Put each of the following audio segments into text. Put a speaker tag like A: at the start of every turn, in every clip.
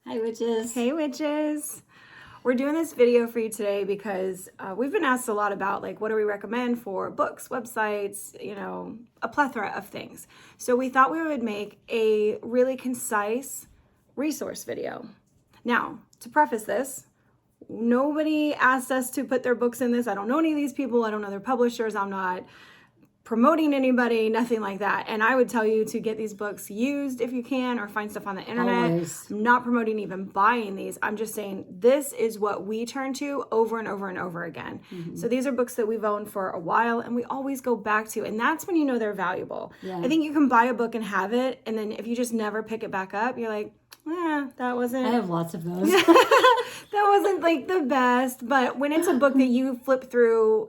A: Hi, witches.
B: Hey, witches. We're doing this video for you today because we've been asked a lot about, like, what do we recommend for books, websites, a plethora of things. So we thought we would make a really concise resource video. Now, to preface this, nobody asked us to put their books in this. I don't know any of these people. I don't know their publishers. I'm not promoting anybody, nothing like that. And I would tell you to get these books used if you can, or find stuff on the internet.
A: Always.
B: I'm not promoting even buying these. I'm just saying this is what we turn to over and over and over again. Mm-hmm. So these are books that we've owned for a while and we always go back to, and that's when you know they're valuable. Yeah. I think you can buy a book and have it, and then if you just never pick it back up, you're like, that wasn't...
A: I have lots of those.
B: That wasn't like the best. But when it's a book that you flip through,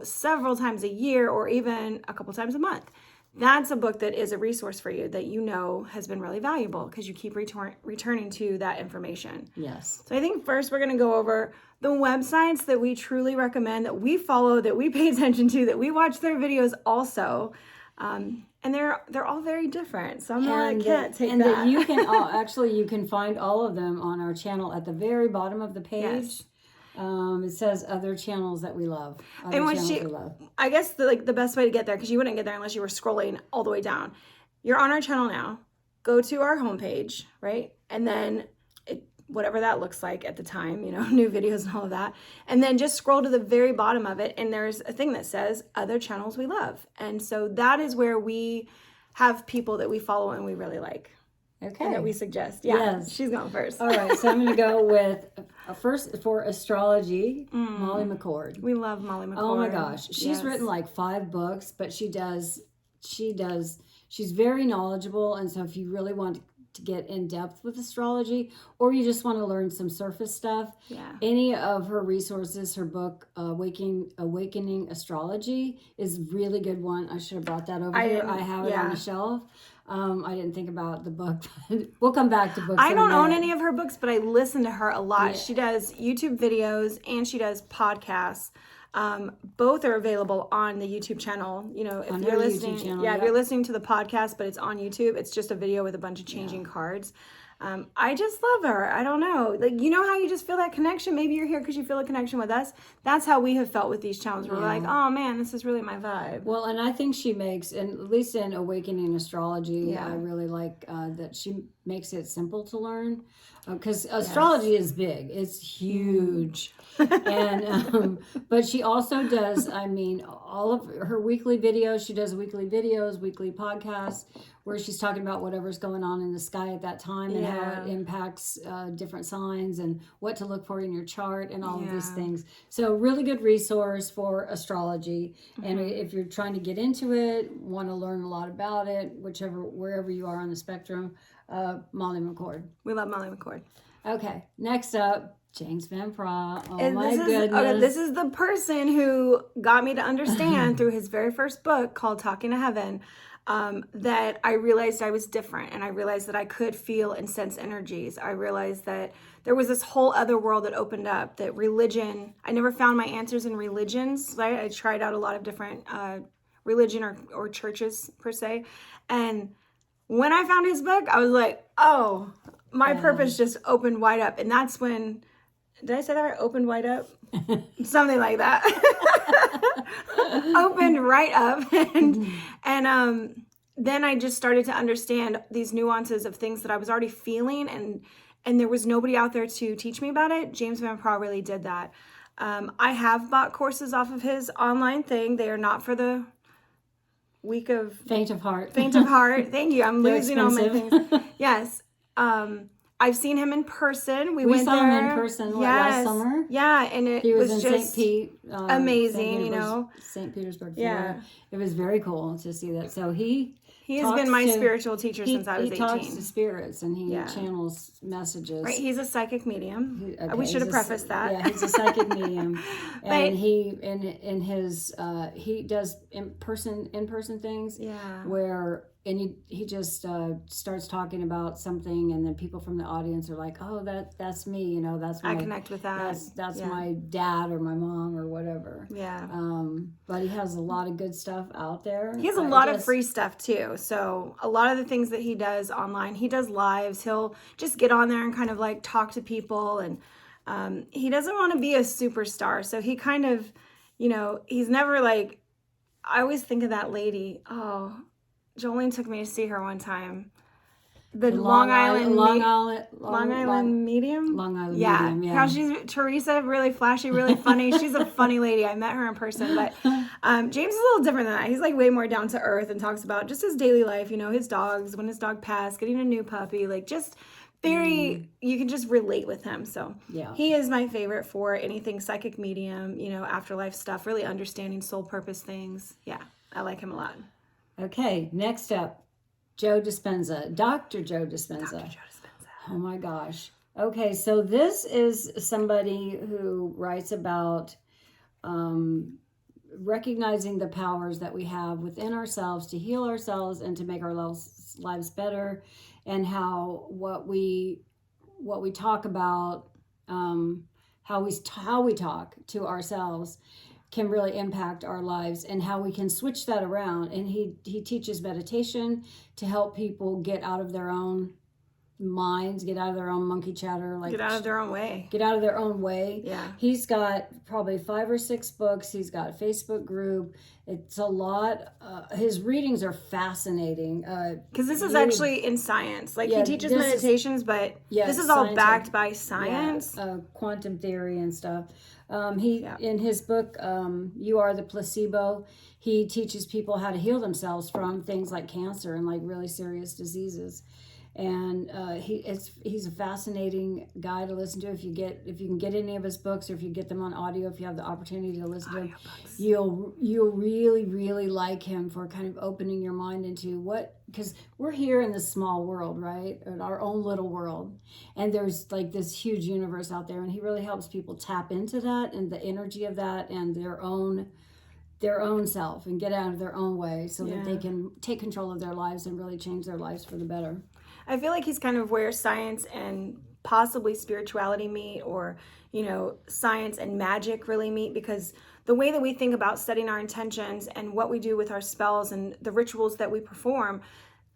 B: several times a year or even a couple times a month, that's a book that is a resource for you that has been really valuable because you keep returning to that information.
A: Yes.
B: So I think first we're going to go over the websites that we truly recommend, that we follow, that we pay attention to, that we watch their videos also. And they're all very different. So I can't take that.
A: And that you can you can find all of them on our channel at the very bottom of the page. Yes. It says other channels that we love.
B: I guess the best way to get there, because you wouldn't get there unless you were scrolling all the way down. You're on our channel now. Go to our homepage, right? And then whatever that looks like at the time, new videos and all of that. And then just scroll to the very bottom of it, and there's a thing that says other channels we love. And so that is where we have people that we follow and we really like.
A: Okay.
B: And that we suggest. Yeah,
A: yes.
B: She's going first.
A: All right, so I'm going to go with, first for astrology, Molly McCord.
B: We love Molly McCord.
A: Oh my gosh. She's written like 5 books, but she's very knowledgeable. And so if you really want to get in depth with astrology, or you just want to learn some surface stuff, any of her resources, her book Awakening Astrology is really good one. I should have brought that over here. I have it on the shelf. I didn't think about the book, but we'll come back to books.
B: I don't own any of her books, but I listen to her a lot. Yeah. She does YouTube videos and she does podcasts. Both are available on the YouTube channel. If you're listening, if you're listening to the podcast, but it's on YouTube, it's just a video with a bunch of changing cards. I just love her. I don't know. How you just feel that connection? Maybe you're here because you feel a connection with us. That's how we have felt with these channels. We're like, oh man, this is really my vibe.
A: Well, and I think she makes, and at least in Awakening Astrology, I really like that she makes it simple to learn. Because astrology is big. It's huge. And but she also does, all of her weekly videos. She does weekly videos, weekly podcasts, where she's talking about whatever's going on in the sky at that time and how it impacts different signs and what to look for in your chart and all of these things. So really good resource for astrology. Mm-hmm. And if you're trying to get into it, want to learn a lot about it, wherever you are on the spectrum, Molly McCord.
B: We love Molly McCord.
A: Okay, next up, James Van Praagh. Oh my goodness.
B: Okay, this is the person who got me to understand through his very first book called Talking to Heaven, that I realized I was different, and I realized that I could feel and sense energies. I realized that there was this whole other world that opened up, that religion, I never found my answers in religions, right? I tried out a lot of different religion or churches per se, and when I found his book, I was like, oh, my purpose just opened wide up. And that's when, did I say that right? Opened wide up? Something like that. Opened right up. And then I just started to understand these nuances of things that I was already feeling. And there was nobody out there to teach me about it. James Van Praagh really did that. I have bought courses off of his online thing. They are not for the week of...
A: Faint of heart.
B: Thank you. I'm losing all my things. Yes. I've seen him in person. We saw him in person last summer. Yeah, and
A: he was in just St. Pete.
B: Amazing,
A: St. Petersburg, Florida. Yeah. It was very cool to see that. So he
B: has been my spiritual teacher since I was 18.
A: He talks to spirits and he channels messages.
B: Right, he's a psychic medium. We should have prefaced that.
A: Yeah, he's a psychic medium, and he does in-person things. Yeah. Where he just starts talking about something, and then people from the audience are like, "Oh, that's me," you know,
B: I connect with that.
A: That's my dad or my mom or whatever.
B: Yeah.
A: But he has a lot of good stuff out there.
B: He has a lot of free stuff too. So a lot of the things that he does online, he does lives. He'll just get on there and kind of like talk to people, and he doesn't want to be a superstar. So he kind of, you know, he's never like. I always think of that lady. Oh. Jolene took me to see her one time. The Long Island Medium?
A: Long Island Medium, yeah.
B: How she's Teresa, really flashy, really funny. She's a funny lady. I met her in person, but James is a little different than that. He's like way more down to earth and talks about just his daily life, you know, his dogs, when his dog passed, getting a new puppy, like just very, you can just relate with him. So he is my favorite for anything psychic medium, you know, afterlife stuff, really understanding soul purpose things. Yeah, I like him a lot.
A: Okay, next up, Joe Dispenza, Dr. Joe Dispenza.
B: Dr. Joe Dispenza.
A: Oh my gosh. Okay, so this is somebody who writes about recognizing the powers that we have within ourselves to heal ourselves and to make our lives better, and how what we talk about, how we talk to ourselves can really impact our lives, and how we can switch that around. And he teaches meditation to help people get out of their own minds, get out of their own monkey chatter, like
B: get out of their own way.
A: Get out of their own way.
B: Yeah.
A: He's got probably 5 or 6 books. He's got a Facebook group. It's a lot. His readings are fascinating.
B: Because this is actually in science. Like he teaches meditations, but this is all backed by science.
A: Quantum theory and stuff. In his book, You Are the Placebo, he teaches people how to heal themselves from things like cancer and like really serious diseases. And he's a fascinating guy to listen to. If you can get any of his books, or if you get them on audio, if you have the opportunity to listen to him, you'll really, really like him for kind of opening your mind into because we're here in this small world, right? In our own little world. And there's like this huge universe out there, and he really helps people tap into that and the energy of that and their own self, and get out of their own way, so that they can take control of their lives and really change their lives for the better.
B: I feel like he's kind of where science and possibly spirituality meet, or, you know, science and magic really meet, because the way that we think about setting our intentions and what we do with our spells and the rituals that we perform,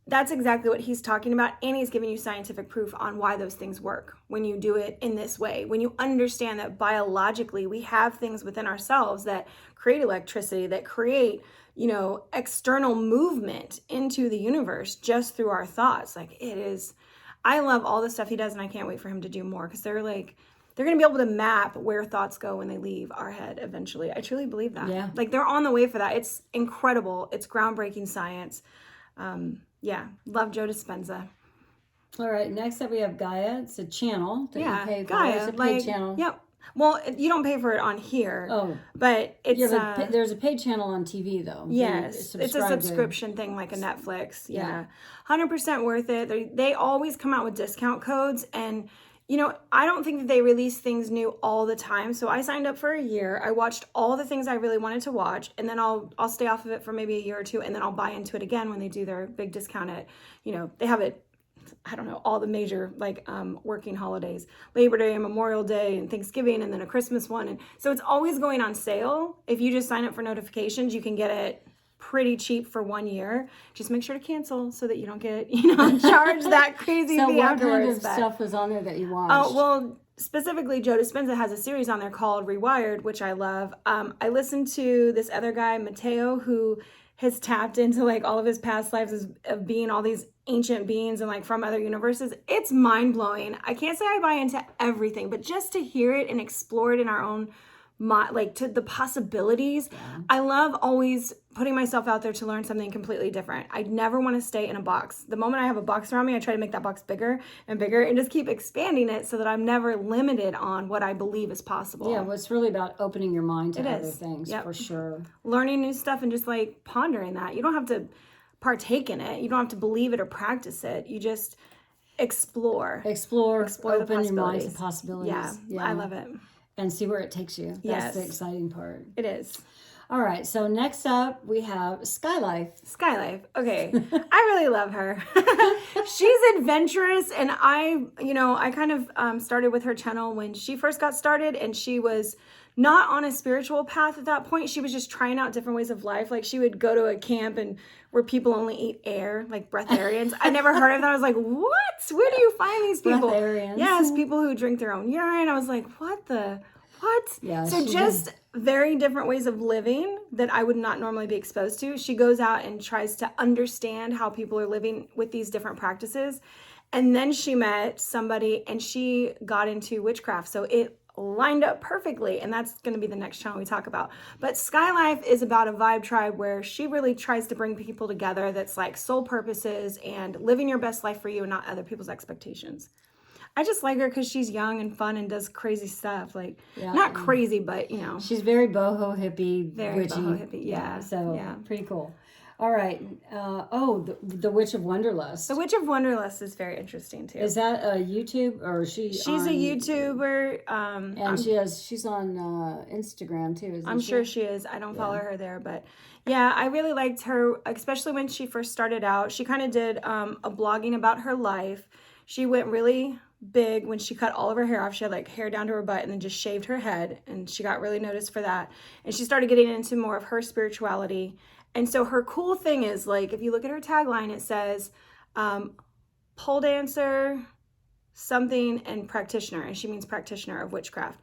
B: that's exactly what he's talking about. And he's giving you scientific proof on why those things work when you do it in this way. When you understand that biologically we have things within ourselves that create electricity, that create, you know, external movement into the universe just through our thoughts. Like, it is, I love all the stuff he does, and I can't wait for him to do more, because they're going to be able to map where thoughts go when they leave our head eventually. I truly believe that.
A: Yeah.
B: Like, they're on the way for that. It's incredible. It's groundbreaking science. Love Joe Dispenza.
A: All right, next up we have Gaia. It's a channel that you pay for.
B: Gaia,
A: it's a paid channel.
B: Yep. Well, you don't pay for it on here.
A: Oh.
B: But it's...
A: there's a paid channel on TV, though.
B: Yes. It's a subscription thing, like a Netflix. Yeah. 100% worth it. They always come out with discount codes, and, you know, I don't think that they release things new all the time. So I signed up for a year. I watched all the things I really wanted to watch, and then I'll stay off of it for maybe a year or two, and then I'll buy into it again when they do their big discount at, you know, they have it, I don't know, all the major working holidays, Labor Day and Memorial Day and Thanksgiving, and then a Christmas one. And so it's always going on sale. If you just sign up for notifications, you can get it pretty cheap for 1 year. Just make sure to cancel so that you don't get, charged that crazy fee afterwards.
A: So what kind of stuff was on there that you watched?
B: Oh, well, specifically Joe Dispenza has a series on there called Rewired, which I love. I listened to this other guy, Mateo, who has tapped into like all of his past lives of being all these ancient beings and like from other universes. It's mind-blowing. I can't say I buy into everything, but just to hear it and explore it in our own like to the possibilities. I love always putting myself out there to learn something completely different. I never want to stay in a box. The moment I have a box around me, I try to make that box bigger and bigger and just keep expanding it so that I'm never limited on what I believe is possible.
A: Yeah, well, it's really about opening your mind to other things, for sure.
B: Learning new stuff and just like pondering that. You don't have to partake in it. You don't have to believe it or practice it. You just explore.
A: Open your mind to possibilities.
B: Yeah, I love it.
A: And see where it takes you. That's the exciting part.
B: It is.
A: All right, so next up we have Skylife.
B: Skylife. Okay. I really love her. She's adventurous, and I kind of started with her channel when she first got started, and she was not on a spiritual path at that point. She was just trying out different ways of life. Like she would go to a camp and where people only eat air, like breatharians. I never heard of that. I was like, what? Where do you find these people?
A: Breatharians.
B: Yes, people who drink their own urine. I was like, what?
A: Yeah,
B: so just very different ways of living that I would not normally be exposed to. She goes out and tries to understand how people are living with these different practices. And then she met somebody and she got into witchcraft. So it lined up perfectly, and that's going to be the next channel we talk about. But Skylife is about a vibe tribe where she really tries to bring people together that's like soul purposes and living your best life for you and not other people's expectations. I just like her because she's young and fun and does crazy stuff. Like, not crazy, but,
A: She's very boho hippie,
B: very
A: witchy.
B: Boho hippie, yeah.
A: So, pretty cool. All right. The Witch of Wonderlust.
B: The Witch of Wonderlust is very interesting, too.
A: Is that a YouTube, or she's
B: a YouTuber.
A: And she's on Instagram, too, isn't
B: I'm
A: she?
B: sure she is. I don't follow her there, but... Yeah, I really liked her, especially when she first started out. She kind of did a blogging about her life. She went really big when she cut all of her hair off. She had like hair down to her butt and then just shaved her head, and she got really noticed for that. And she started getting into more of her spirituality. And so her cool thing is, like, if you look at her tagline, it says pole dancer, something, and practitioner. And she means practitioner of witchcraft.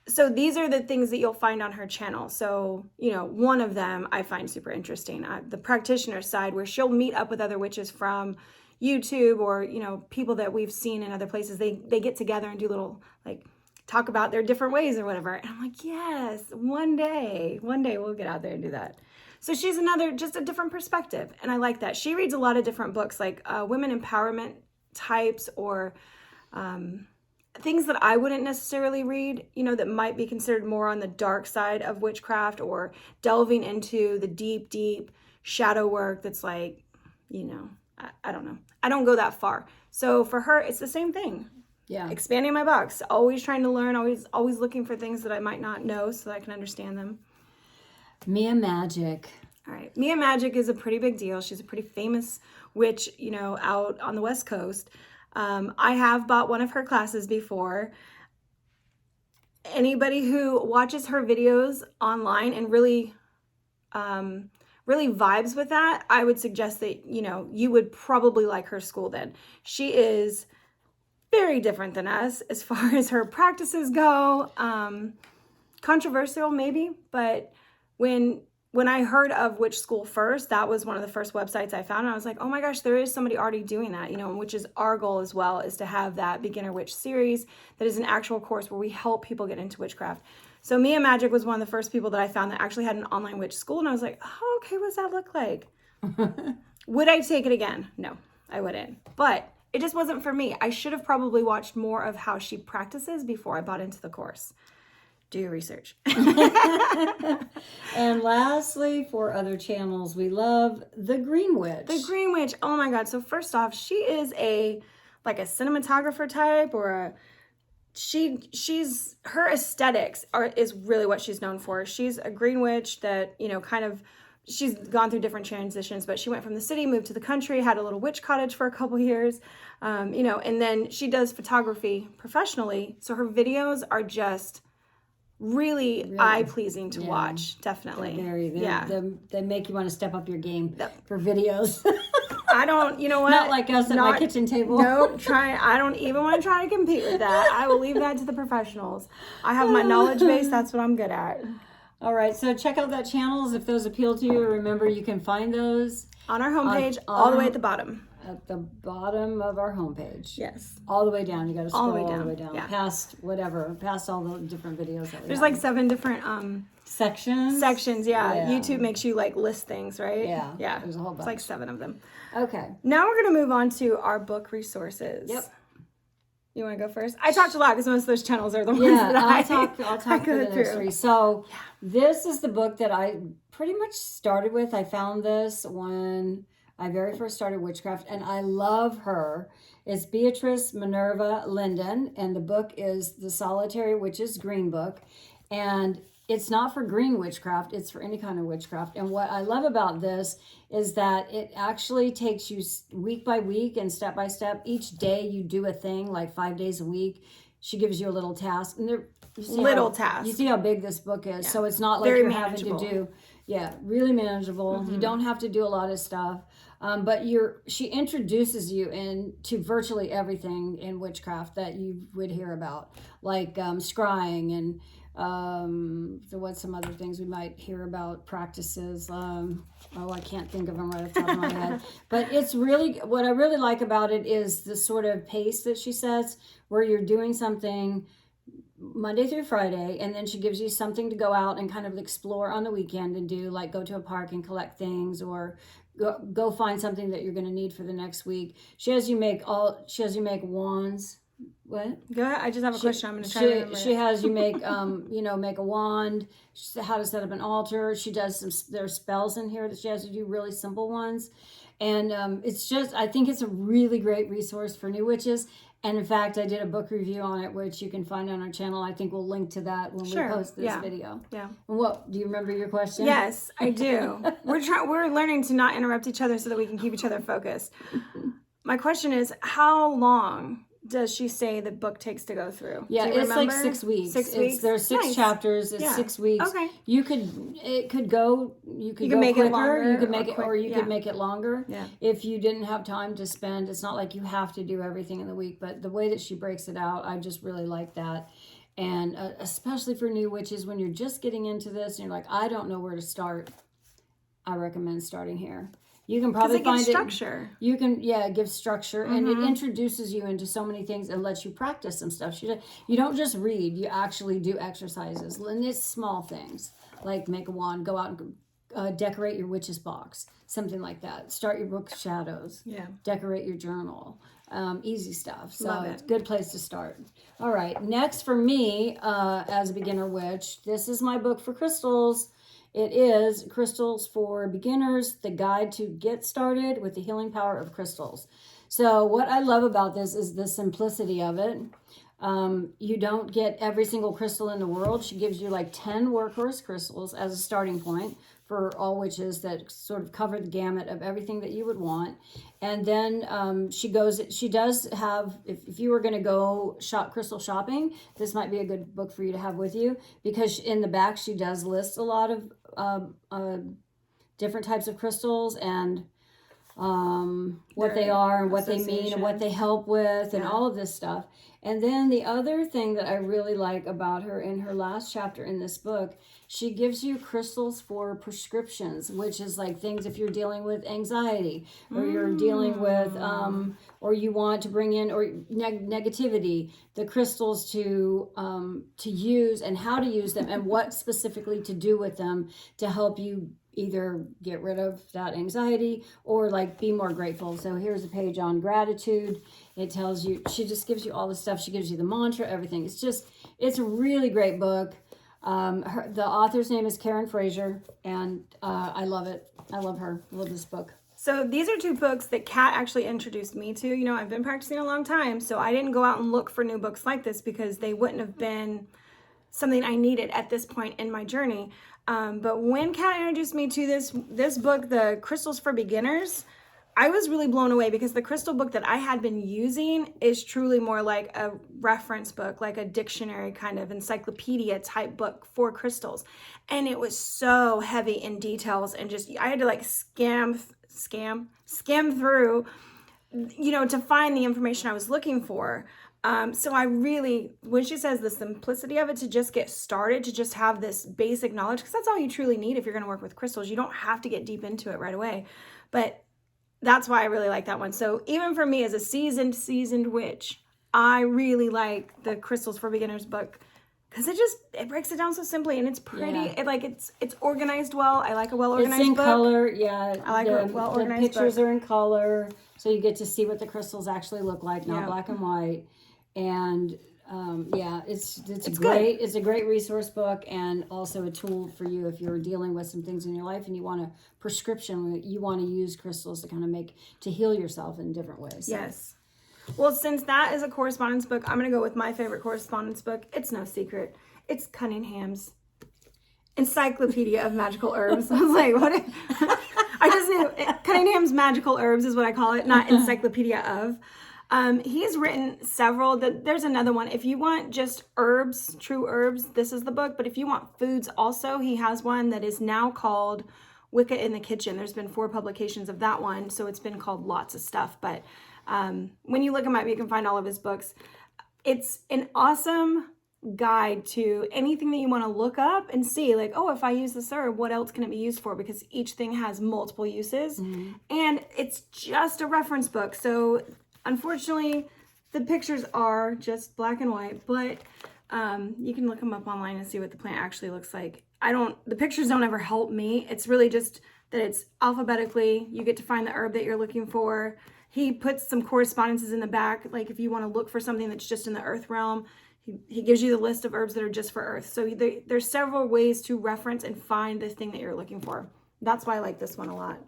B: So these are the things that you'll find on her channel. So, one of them I find super interesting. The practitioner side, where she'll meet up with other witches from YouTube or, people that we've seen in other places. They get together and do little, like, talk about their different ways or whatever. And I'm like, yes, one day we'll get out there and do that. So she's just a different perspective. And I like that. She reads a lot of different books, like women empowerment types or things that I wouldn't necessarily read, that might be considered more on the dark side of witchcraft or delving into the deep, deep shadow work that's like, I don't know. I don't go that far. So for her, it's the same thing.
A: Yeah.
B: Expanding my box, always trying to learn, always looking for things that I might not know so that I can understand them.
A: Mia Magic.
B: All right. Mia Magic is a pretty big deal. She's a pretty famous witch, out on the West Coast. I have bought one of her classes before. Anybody who watches her videos online and really vibes with that, I would suggest that, you would probably like her school then. She is very different than us as far as her practices go. Controversial maybe, but when I heard of Witch School first, that was one of the first websites I found. And I was like, oh my gosh, there is somebody already doing that, which is our goal as well, is to have that beginner witch series that is an actual course where we help people get into witchcraft. So Mia Magic was one of the first people that I found that actually had an online witch school. And I was like, oh, okay, what does that look like? Would I take it again? No, I wouldn't. But it just wasn't for me. I should have probably watched more of how she practices before I bought into the course. Do your research.
A: And lastly, for other channels, we love The Green Witch.
B: The Green Witch. Oh my God. So first off, she is a cinematographer type, or she's her aesthetics is really what she's known for. She's a green witch that, she's gone through different transitions, but she went from the city, moved to the country, had a little witch cottage for a couple years, and then she does photography professionally. So her videos are just really eye-pleasing to watch. Definitely.
A: They make you want to step up your game for videos.
B: I don't, you know what?
A: Not like us at my kitchen table.
B: Nope, I don't even want to try to compete with that. I will leave that to the professionals. I have my knowledge base. That's what I'm good at.
A: All right, so check out that channels if those appeal to you. Remember, you can find those
B: on our homepage, all the way at the bottom.
A: At the bottom of our homepage.
B: Yes.
A: All the way down. You got to scroll all the way down.
B: Yeah.
A: Past all the different videos that we
B: There's
A: have.
B: like 7 different
A: sections.
B: Yeah. YouTube makes you list things, right?
A: Yeah. There's a whole bunch.
B: It's like 7 of them.
A: Okay.
B: Now we're going to move on to our book resources.
A: Yep.
B: You want to go first? I talked a lot because most of those channels are the ones that
A: I'll talk for the next 3. So this is the book that I pretty much started with. I found this when I very first started witchcraft, and I love her. It's Beatrix Minerva Linden, and the book is The Solitary Witch's Green Book. And it's not for green witchcraft, it's for any kind of witchcraft. And what I love about this is that it actually takes you week by week and step by step. Each day you do a thing, like 5 days a week. She gives you a little task. And
B: task.
A: You see how big this book is. Yeah. So it's not like
B: Very
A: you're
B: manageable.
A: having to do, really manageable. You don't have to do a lot of stuff. But she introduces you into virtually everything in witchcraft that you would hear about, like scrying and so what's some other things we might hear about, practices. I can't think of them right off the top of my head. But it's really, what I really like about it is the sort of pace that she sets, where you're doing something Monday through Friday, and then she gives you something to go out and kind of explore on the weekend and do, like go to a park and collect things, or go find something that you're going to need for the next week. She has you make wands. What?
B: Go ahead. I just have a question. I'm going to try to remember.
A: She has you make, make a wand, how to set up an altar. She does there's spells in here that she has to do, really simple ones. And it's just, I think it's a really great resource for new witches. And in fact, I did a book review on it, which you can find on our channel. I think we'll link to that when we post this video.
B: Yeah.
A: And what, do you remember your question?
B: Yes, I do. We're learning to not interrupt each other so that we can keep each other focused. My question is, how long does she say the book takes to go through?
A: Yeah, it's like 6 weeks.
B: 6 weeks.
A: There's 6 chapters. It's 6 weeks.
B: Okay.
A: You could go
B: make
A: quicker.
B: it longer.
A: You could make it, or you could make it longer.
B: Yeah.
A: If you didn't have time to spend, it's not like you have to do everything in the week. But the way that she breaks it out, I just really like that. And especially for new witches, when you're just getting into this and you're like, I don't know where to start, I recommend starting here. You can probably find
B: structure.
A: You can, it gives structure, and it introduces you into so many things and lets you practice some stuff. You don't just read; you actually do exercises, and it's small things like make a wand, go out and decorate your witch's box, something like that. Start your book of shadows.
B: Yeah.
A: Decorate your journal. Easy stuff. So it's a good place to start. All right. Next for me, as a beginner witch, this is my book for crystals. It is Crystals for Beginners, the guide to get started with the healing power of crystals. So what I love about this is the simplicity of it. You don't get every single crystal in the world. She gives you like 10 workhorse crystals as a starting point for all witches that sort of cover the gamut of everything that you would want. And then she does have, if you were going to go crystal shopping, this might be a good book for you to have with you, because in the back she does list a lot of different types of crystals and what they are and what they mean and what they help with and all of this stuff. And then the other thing that I really like about her, in her last chapter in this book, she gives you crystals for prescriptions, which is like things if you're dealing with anxiety, or you're dealing with, or you want to bring in or negativity, the crystals to use and how to use them and what specifically to do with them to help you either get rid of that anxiety or like be more grateful. So here's a page on gratitude. It tells you, she just gives you all the stuff. She gives you the mantra, everything. It's a really great book. The author's name is Frazier, and I love it. I love her. I love this book.
B: So these are 2 books that Kat actually introduced me to. You know, I've been practicing a long time, so I didn't go out and look for new books like this because they wouldn't have been something I needed at this point in my journey. But when Kat introduced me to this book, the Crystals for Beginners, I was really blown away because the crystal book that I had been using is truly more like a reference book, like a dictionary kind of encyclopedia type book for crystals. And it was so heavy in details, and just, I had to like skim through, to find the information I was looking for. So I really, when she says the simplicity of it, to just get started, to just have this basic knowledge, because that's all you truly need if you're going to work with crystals. You don't have to get deep into it right away. But that's why I really like that one. So even for me as a seasoned witch, I really like the Crystals for Beginners book because it breaks it down so simply, and it's pretty. Yeah. It's organized well. I like a well-organized book.
A: It's in color, yeah.
B: I like a well-organized book.
A: The pictures are in color, so you get to see what the crystals actually look like, not black and white. And it's great. Good. It's a great resource book, and also a tool for you if you're dealing with some things in your life and you want a prescription. You want to use crystals to kind of to heal yourself in different ways.
B: Yes. Well, since that is a correspondence book, I'm going to go with my favorite correspondence book. It's no secret. It's Cunningham's. Encyclopedia of Magical Herbs. I was like, what? I just knew Cunningham's Magical Herbs is what I call it, not Encyclopedia of. He's written several. There's another one. If you want just herbs, true herbs, this is the book. But if you want foods also, he has one that is now called Wicca in the Kitchen. There's been 4 publications of that one, so it's been called lots of stuff. But when you look him up, you can find all of his books. It's an awesome guide to anything that you want to look up and see, like, oh, if I use this herb, what else can it be used for? Because each thing has multiple uses. And it's just a reference book. So unfortunately, the pictures are just black and white, but you can look them up online and see what the plant actually looks like. The pictures don't ever help me. It's really just that it's alphabetically, you get to find the herb that you're looking for. He puts some correspondences in the back, like if you want to look for something that's just in the earth realm, he gives you the list of herbs that are just for earth. So there's several ways to reference and find the thing that you're looking for. That's why I like this one a lot.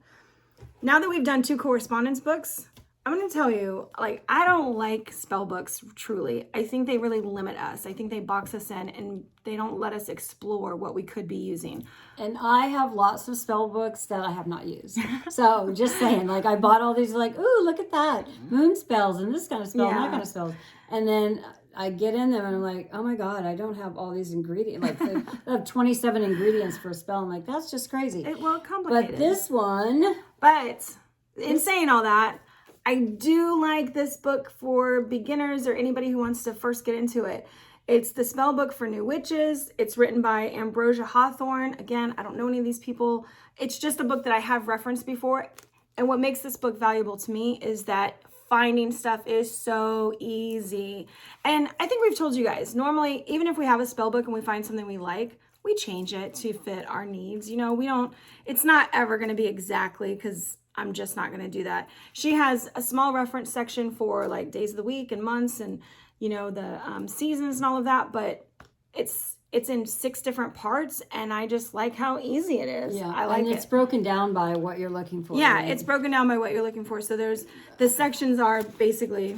B: Now that we've done 2 correspondence books, I'm going to tell you, like, I don't like spell books, truly. I think they really limit us. I think they box us in and they don't let us explore what we could be using.
A: And I have lots of spell books that I have not used. So just saying, like, I bought all these, like, ooh, look at that. Moon spells and this kind of spell and that kind of spells. And then I get in them and I'm like, oh my God, I don't have all these ingredients. Like, I have 27 ingredients for a spell. I'm like, that's just crazy.
B: Complicated.
A: But this one.
B: But in saying all that, I do like this book for beginners or anybody who wants to first get into it. It's the spell book for new witches. It's written by Ambrosia Hawthorn. Again, I don't know any of these people. It's just a book that I have referenced before. And what makes this book valuable to me is that finding stuff is so easy. And I think we've told you guys, normally, even if we have a spell book and we find something we like, we change it to fit our needs. You know, it's not ever going to be exactly, because I'm just not going to do that. She has a small reference section for like days of the week and months and, you know, the seasons and all of that, but it's in 6 different parts, and I just like how easy it is.
A: Yeah,
B: I like
A: and it's broken down by what you're looking for.
B: Yeah,
A: right?
B: It's broken down by what you're looking for. So the sections are basically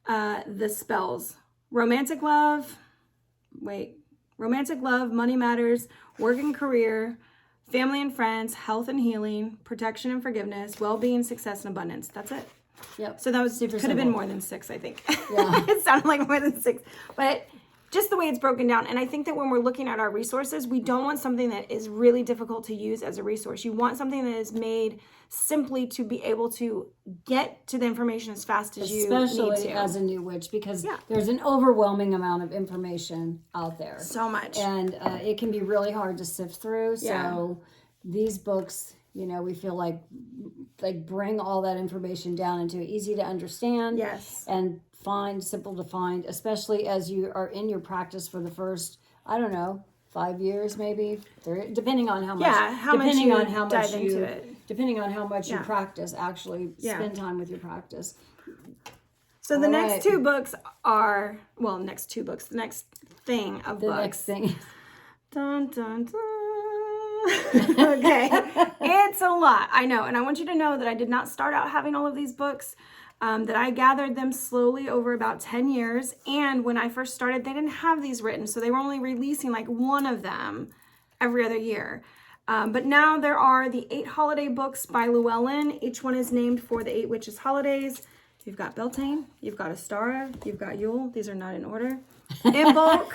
B: the spells. Romantic love, money matters, work and career, family and friends, health and healing, protection and forgiveness, well-being, success, and abundance. That's it.
A: Yep.
B: So that was
A: Super
B: could have been
A: simple.
B: more than 6, I think.
A: Yeah.
B: It sounded like more than 6. But just the way it's broken down. And I think that when we're looking at our resources, we don't want something that is really difficult to use as a resource. You want something that is made simply to be able to get to the information as fast as you need to.
A: Especially as a new witch, because there's an overwhelming amount of information out there.
B: So much.
A: And it can be really hard to sift through. So these books, you know, we feel like bring all that information down into easy to understand.
B: Yes.
A: And simple to find, especially as you are in your practice for the first, I don't know, 5 years maybe, depending on how much.
B: Yeah, depending on how much
A: you practice, actually spend time with your practice.
B: So the next 2 books are, the next thing of books.
A: The next thing.
B: Dun, dun, dun. Okay. It's a lot, I know. And I want you to know that I did not start out having all of these books. That I gathered them slowly over about 10 years. And when I first started, they didn't have these written. So they were only releasing like one of them every other year. But now there are the 8 holiday books by Llewellyn. Each one is named for the 8 witches' holidays. You've got Beltane, you've got Astara, you've got Yule. These are not in order. Imbolc.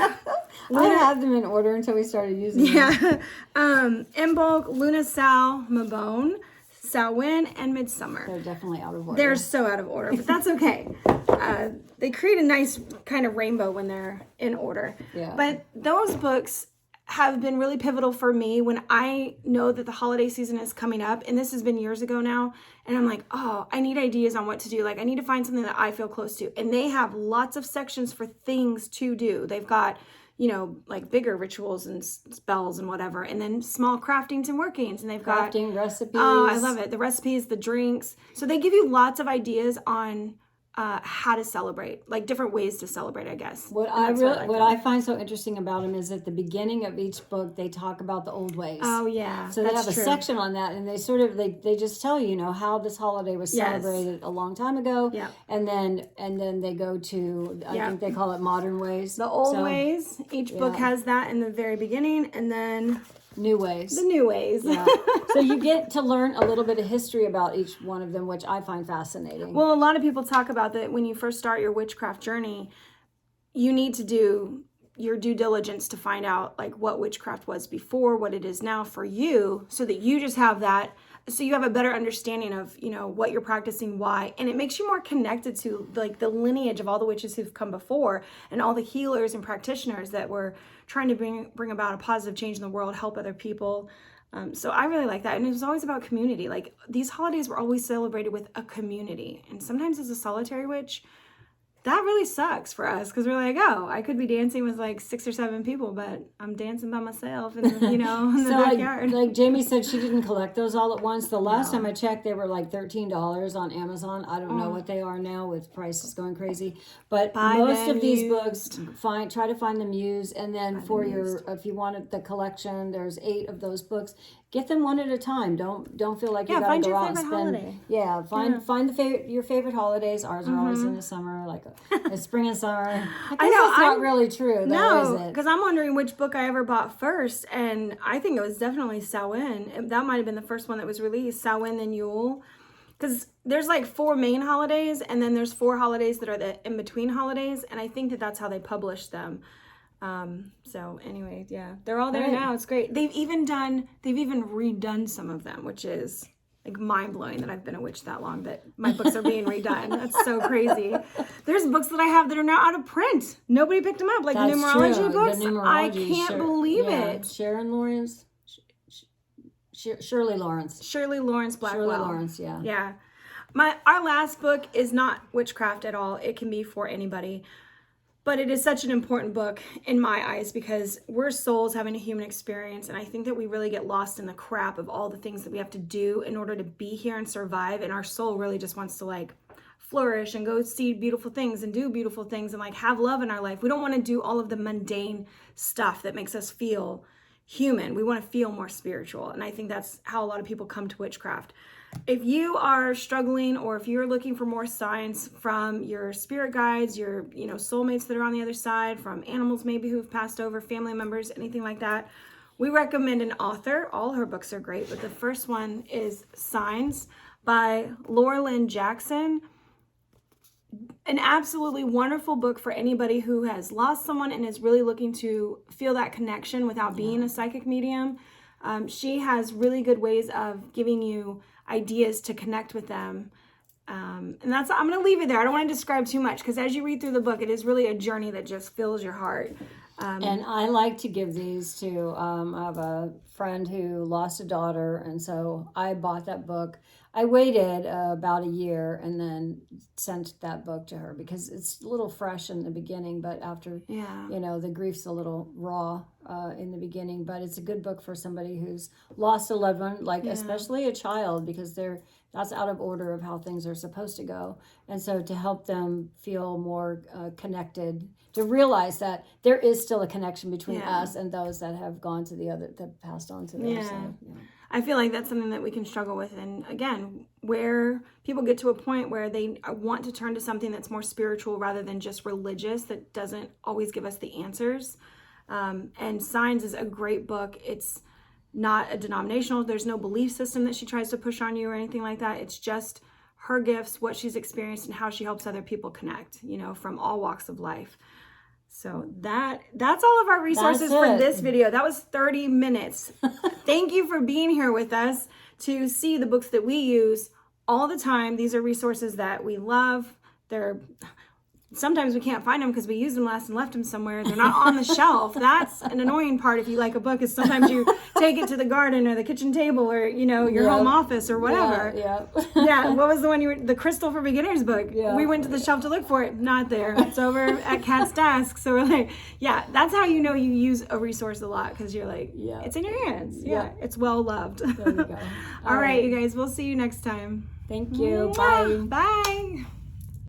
A: I had them in order until we started using them.
B: Yeah. Imbolc, Luna Sal, Mabone, Samhain, and Midsummer.
A: They're definitely out of order.
B: They're so out of order, but that's okay. They create a nice kind of rainbow when they're in order.
A: Yeah.
B: But those books have been really pivotal for me when I know that the holiday season is coming up, and this has been years ago now, and I'm like, oh, I need ideas on what to do. Like, I need to find something that I feel close to. And they have lots of sections for things to do. They've got, you know, like bigger rituals and spells and whatever, and then small craftings and workings, and they've got
A: crafting recipes.
B: Oh, I love it. The recipes, the drinks. So they give you lots of ideas on how to celebrate, like different ways to celebrate, I guess.
A: What I find so interesting about them is at the beginning of each book, they talk about the old ways.
B: Oh yeah.
A: So they have a section on that, and they sort of, they just tell you, how this holiday was celebrated a long time ago.
B: Yeah.
A: And then they go to, I think they call it modern ways.
B: The old ways. Each book has that in the very beginning, and then
A: new ways.
B: The new ways.
A: Yeah. So you get to learn a little bit of history about each one of them, which I find fascinating.
B: Well, a lot of people talk about that when you first start your witchcraft journey, you need to do your due diligence to find out like what witchcraft was before, what it is now for you, so that you just have that, so you have a better understanding of, what you're practicing, why, and it makes you more connected to like the lineage of all the witches who've come before and all the healers and practitioners that were trying to bring about a positive change in the world, help other people. So I really like that. And it was always about community. Like these holidays were always celebrated with a community. And sometimes as a solitary witch, that really sucks for us because we're like, oh, I could be dancing with like 6 or 7 people, but I'm dancing by myself in the, in the backyard.
A: Like Jamie said, she didn't collect those all at once. The last time I checked, they were like $13 on Amazon. I don't know what they are now with prices going crazy. But most of these books, try to find them used. And then if you wanted the collection, there's 8 of those books. Get them one at a time. Don't feel like you gotta go out and spend. Holiday. Yeah, find your favorite holidays. Ours are always in the summer, like a spring and summer. I know that's not really true, though, is it?
B: Because I'm wondering which book I ever bought first, and I think it was definitely Samhain. That might have been the first one that was released. Samhain and Yule, because there's like 4 main holidays, and then there's 4 holidays that are the in between holidays, and I think that's how they published them. So anyway, yeah, they're all there now. It's great. They've even redone some of them, which is like mind blowing that I've been a witch that long that my books are being redone. That's so crazy. There's books that I have that are now out of print. Nobody picked them up, like numerology books. I can't believe it.
A: Shirley Lawrence Blackwell. Shirley Lawrence, yeah.
B: Yeah. Our last book is not witchcraft at all. It can be for anybody. But it is such an important book in my eyes because we're souls having a human experience. And I think that we really get lost in the crap of all the things that we have to do in order to be here and survive. And our soul really just wants to like flourish and go see beautiful things and do beautiful things and like have love in our life. We don't want to do all of the mundane stuff that makes us feel human. We want to feel more spiritual. And I think that's how a lot of people come to witchcraft. If you are struggling or if you're looking for more signs from your spirit guides, your soulmates that are on the other side, from animals maybe who have passed over, family members, anything like that, we recommend an author. All her books are great, but the first one is Signs by Llewellyn Jackson. An absolutely wonderful book for anybody who has lost someone and is really looking to feel that connection without being a psychic medium. She has really good ways of giving you ideas to connect with them. And I'm going to leave it there. I don't want to describe too much because as you read through the book, it is really a journey that just fills your heart.
A: And I like to give these to, I have a friend who lost a daughter, and so I bought that book. I waited about a year and then sent that book to her because it's a little fresh in the beginning, but after, the grief's a little raw in the beginning, but it's a good book for somebody who's lost a loved one, especially a child, because that's out of order of how things are supposed to go. And so to help them feel more connected, to realize that there is still a connection between us and those that have gone to the other, that passed on to the other side. Yeah.
B: I feel like that's something that we can struggle with. And again, where people get to a point where they want to turn to something that's more spiritual rather than just religious, that doesn't always give us the answers. And Signs is a great book. It's not a denominational. There's no belief system that she tries to push on you or anything like that. It's just her gifts, what she's experienced, and how she helps other people connect, from all walks of life. So that's all of our resources for this video. That was 30 minutes. Thank you for being here with us to see the books that we use all the time. These are resources that we love. Sometimes we can't find them because we used them last and left them somewhere. They're not on the shelf. That's an annoying part if you like a book, is sometimes you take it to the garden or the kitchen table or, your home office or whatever. Yeah. What was the one the Crystal for Beginners book? Yeah. We went to the shelf to look for it. Not there. It's over at Kat's desk. So we're like, that's how you use a resource a lot, because you're like, it's in your hands. Yeah. It's well loved.
A: There you go.
B: All right, you guys. We'll see you next time.
A: Thank you. Bye.
B: Bye.